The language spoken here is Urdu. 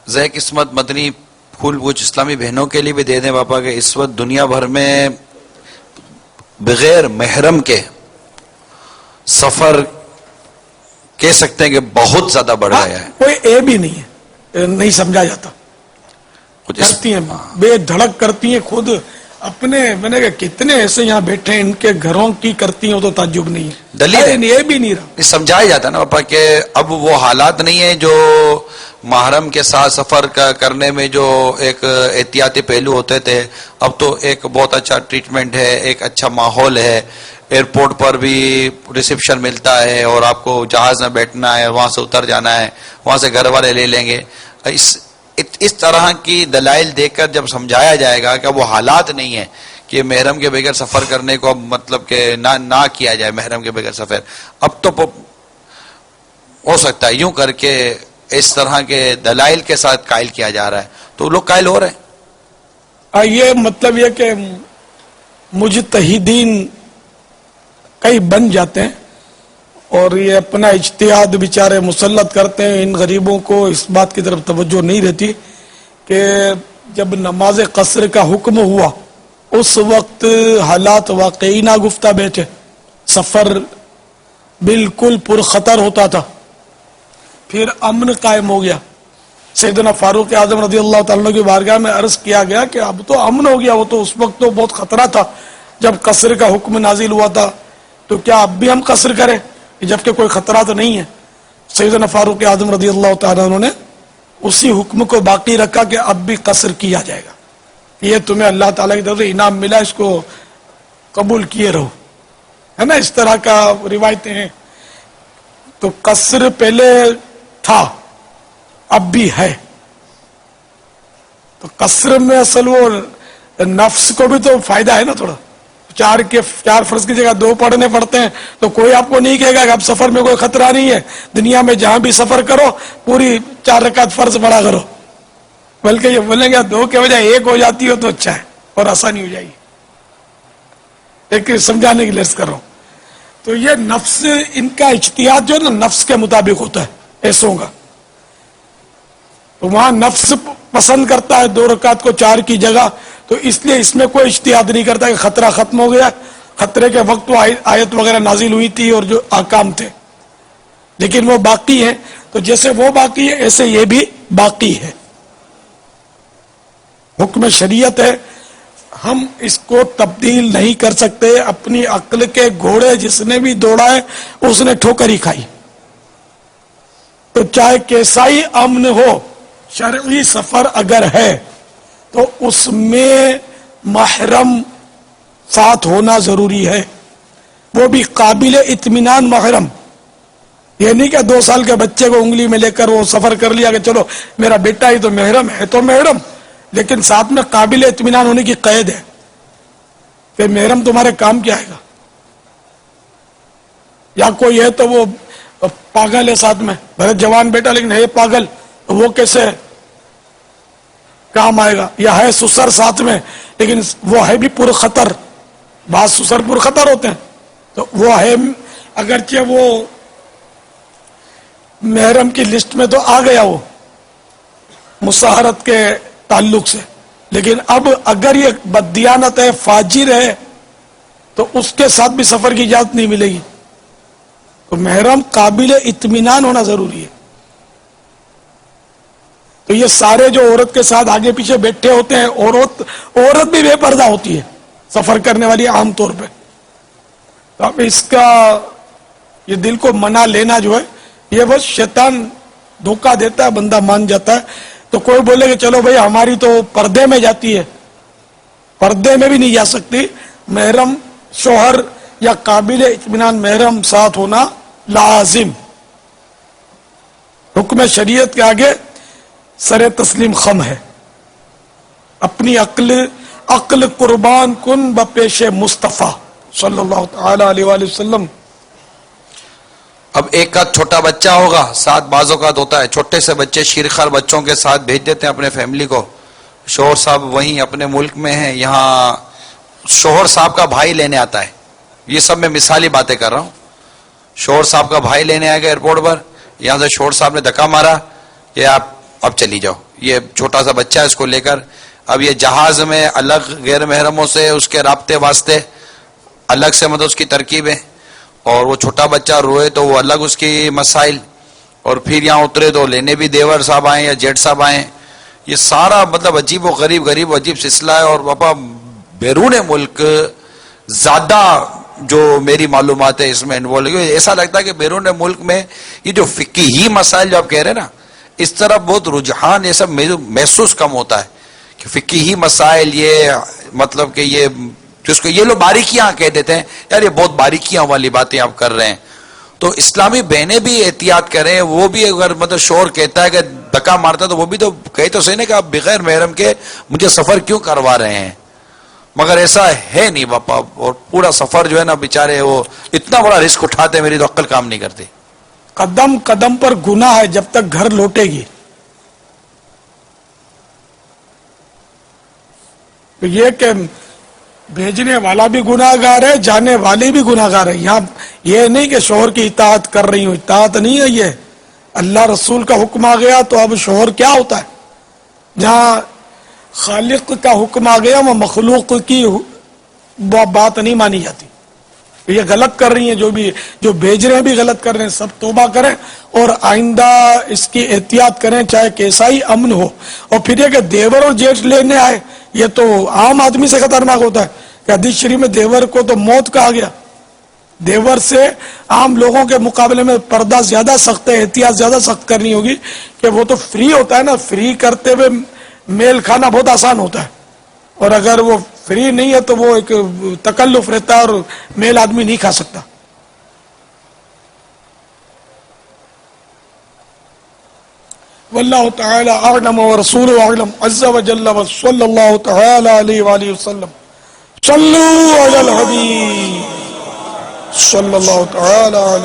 ذے قسمت مدنی پھول کچھ اسلامی بہنوں کے لیے بھی دے دیں پاپا کہ اس وقت دنیا بھر میں بغیر محرم کے سفر کہہ سکتے ہیں کہ بہت زیادہ بڑھ گیا ہے. کوئی اے بھی نہیں ہے، نہیں سمجھا جاتا. کرتی ہیں بے دھڑک کرتی ہیں خود اپنے. میں نے کہا کتنے ایسے یہاں بیٹھے ہیں ان کے گھروں کی کرتی ہیں تو تعجب نہیں ہے. دلیل یہ بھی نہیں رہا. سمجھایا جاتا ہے نا پاپا کہ اب وہ حالات نہیں ہیں جو محرم کے ساتھ سفر کرنے میں جو ایک احتیاطی پہلو ہوتے تھے. اب تو ایک بہت اچھا ٹریٹمنٹ ہے، ایک اچھا ماحول ہے، ایئرپورٹ پر بھی ریسیپشن ملتا ہے اور آپ کو جہاز میں بیٹھنا ہے، وہاں سے اتر جانا ہے، وہاں سے گھر والے لے لیں گے. اس طرح کی دلائل دے کر جب سمجھایا جائے گا کہ وہ حالات نہیں ہیں کہ محرم کے بغیر سفر کرنے کو مطلب کہ نہ کیا جائے محرم کے بغیر سفر. اب تو ہو سکتا ہے یوں کر کے اس طرح کے دلائل کے ساتھ قائل کیا جا رہا ہے تو لوگ قائل ہو رہے ہیں. یہ مطلب یہ کہ مجتہدین کئی بن جاتے ہیں اور یہ اپنا اجتہاد بیچارے مسلط کرتے ہیں. ان غریبوں کو اس بات کی طرف توجہ نہیں رہتی کہ جب نماز قصر کا حکم ہوا اس وقت حالات واقعی ناگفتہ بیٹھے، سفر بالکل پرخطر ہوتا تھا، پھر امن قائم ہو گیا. سیدنا فاروق اعظم رضی اللہ تعالیٰ کی بارگاہ میں عرض کیا گیا کہ اب تو امن ہو گیا. وہ تو اس وقت تو بہت خطرہ تھا جب قصر کا حکم نازل ہوا تھا، تو کیا اب بھی ہم قصر کریں جبکہ کوئی خطرہ تو نہیں ہے؟ سیدنا فاروق اعظم رضی اللہ تعالیٰ عنہ نے اسی حکم کو باقی رکھا کہ اب بھی قصر کیا جائے گا. یہ تمہیں اللہ تعالیٰ کی طرف سے انعام ملا، اس کو قبول کیے رہو، ہے نا. اس طرح کا روایتیں ہیں. تو قصر پہلے تھا اب بھی ہے. تو قصر میں اصل وہ نفس کو بھی تو فائدہ ہے نا تھوڑا. چار فرض کی جگہ 2 پڑھنے پڑتے ہیں تو کوئی آپ کو نہیں کہے گا کہ اب سفر میں کوئی خطرہ نہیں ہے، دنیا میں جہاں بھی سفر کرو پوری 4 رکعت فرض پڑھا کرو. بلکہ یہ بولیں گے 2 کے بجائے 1 ہو جاتی ہو تو اچھا ہے اور آسانی ہو جائے گی. ایک سمجھانے کی لیے کر رہا ہوں. تو یہ نفس، ان کا اجتہاد جو ہے نا نفس کے مطابق ہوتا ہے ایسوں کا. تو وہاں نفس پسند کرتا ہے 2 رکعت کو 4 کی جگہ، تو اس لیے اس میں کوئی اجتہاد نہیں کرتا کہ خطرہ ختم ہو گیا. خطرے کے وقت وہ آیت وغیرہ نازل ہوئی تھی اور جو احکام تھے لیکن وہ باقی ہیں. تو جیسے وہ باقی ہے ایسے یہ بھی باقی ہے. حکم شریعت ہے، ہم اس کو تبدیل نہیں کر سکتے. اپنی عقل کے گھوڑے جس نے بھی دوڑا ہے اس نے ٹھوکر ہی کھائی. تو چاہے کیسا ہی امن ہو، شرعی سفر اگر ہے تو اس میں محرم ساتھ ہونا ضروری ہے، وہ بھی قابل اطمینان محرم. یہ نہیں کہ 2 سال کے بچے کو انگلی میں لے کر وہ سفر کر لیا کہ چلو میرا بیٹا ہی تو محرم ہے. تو محرم لیکن ساتھ میں قابل اطمینان ہونے کی قید ہے کہ محرم تمہارے کام کیا آئے گا. یا کوئی ہے تو وہ پاگل ہے ساتھ میں، بھلے جوان بیٹا لیکن ہے پاگل، وہ کیسے کام آئے گا. یا ہے سسر ساتھ میں لیکن وہ ہے بھی پرخطر، بعض سسر پرخطر ہوتے ہیں، تو وہ ہے اگرچہ وہ محرم کی لسٹ میں تو آ گیا وہ مساہرت کے تعلق سے، لیکن اب اگر یہ بددیانت ہے، فاجر ہے، تو اس کے ساتھ بھی سفر کی اجازت نہیں ملے گی. تو محرم قابل اطمینان ہونا ضروری ہے. تو یہ سارے جو عورت کے ساتھ آگے پیچھے بیٹھے ہوتے ہیں، عورت بھی بے پردہ ہوتی ہے سفر کرنے والی عام طور پہ. تو اب اس کا یہ دل کو منا لینا جو ہے یہ بس شیطان دھوکہ دیتا ہے، بندہ مان جاتا ہے. تو کوئی بولے کہ چلو بھائی ہماری تو پردے میں جاتی ہے، پردے میں بھی نہیں جا سکتی. محرم شوہر یا قابل اطمینان محرم ساتھ ہونا لازم. حکم شریعت کے آگے سر تسلیم خم ہے. اپنی عقل قربان کن بپیش مصطفیٰ صلی اللہ تعالی علیہ وآلہ وسلم. اب ایک کا چھوٹا بچہ ہوگا، ساتھ بعض اوقات ہوتا ہے چھوٹے سے بچے شیرخوار بچوں کے ساتھ بھیج دیتے ہیں اپنے فیملی کو. شوہر صاحب وہیں اپنے ملک میں ہیں، یہاں شوہر صاحب کا بھائی لینے آتا ہے. یہ سب میں مثالی باتیں کر رہا ہوں. شوہر صاحب کا بھائی لینے آئے گا ایئرپورٹ پر، یہاں سے شوہر صاحب نے دھکا مارا کہ آپ اب چلی جاؤ. یہ چھوٹا سا بچہ ہے، اس کو لے کر اب یہ جہاز میں الگ غیر محرموں سے اس کے رابطے واسطے الگ سے مطلب اس کی ترکیبیں، اور وہ چھوٹا بچہ روئے تو وہ الگ اس کی مسائل، اور پھر یہاں اترے تو لینے بھی دیور صاحب آئیں یا جیٹ صاحب آئیں. یہ سارا مطلب عجیب و غریب عجیب سلسلہ ہے. اور بابا بیرون ملک زیادہ جو میری معلومات ہے اس میں انوالو، ایسا لگتا ہے کہ بیرون ملک میں یہ جو فقہی مسائل جو آپ کہہ رہے ہیں نا، اس طرح بہت رجحان یہ سب محسوس کم ہوتا ہے کہ فقہی مسائل، یہ مطلب کہ یہ جس کو یہ لوگ باریکیاں کہہ دیتے ہیں، یار یہ بہت باریکیاں والی باتیں آپ کر رہے ہیں. تو اسلامی بہنیں بھی احتیاط کریں. وہ بھی اگر مطلب شور کہتا ہے کہ دھکا مارتا ہے تو وہ بھی تو کہے تو صحیح نہیں کہ آپ بغیر محرم کے مجھے سفر کیوں کروا رہے ہیں. مگر ایسا ہے نہیں باپا. اور پورا سفر جو ہے نا بیچارے وہ اتنا بڑا رسک اٹھاتے ہیں، میری تو عقل کام نہیں کرتی. قدم قدم پر گناہ ہے جب تک گھر لوٹے گی. تو یہ کہ بھیجنے والا بھی گناہ گار ہے، جانے والی بھی گناہ گار ہے. یہاں یہ نہیں کہ شوہر کی اطاعت کر رہی ہوں، اطاعت نہیں ہے یہ. اللہ رسول کا حکم آ گیا تو اب شوہر کیا ہوتا ہے؟ جہاں خالق کا حکم آ گیا وہ مخلوق کی بات نہیں مانی جاتی. یہ غلط کر رہی ہیں، جو بھیج رہے ہیں بھی غلط کر رہے ہیں. سب توبہ کریں اور آئندہ اس کی احتیاط کریں، چاہے کیسا ہی امن ہو. اور پھر یہ کہ دیور اور جیٹھ لینے آئے، یہ تو عام آدمی سے خطرناک ہوتا ہے کہ حدیث شریف میں دیور کو تو موت کہا گیا. دیور سے عام لوگوں کے مقابلے میں پردہ زیادہ سخت ہے، احتیاط زیادہ سخت کرنی ہوگی کہ وہ تو فری ہوتا ہے نا. فری کرتے ہوئے میل کھانا بہت آسان ہوتا ہے، اور اگر وہ فری نہیں ہے تو وہ ایک تکلف رہتا ہے اور میل آدمی نہیں کھا سکتا. واللہ تعالی اعلم ورسولہ اعلم عز وجل وصلی اللہ تعالی علیہ وآلہ وسلم. صلو علی الحبیب صلی اللہ تعالی علی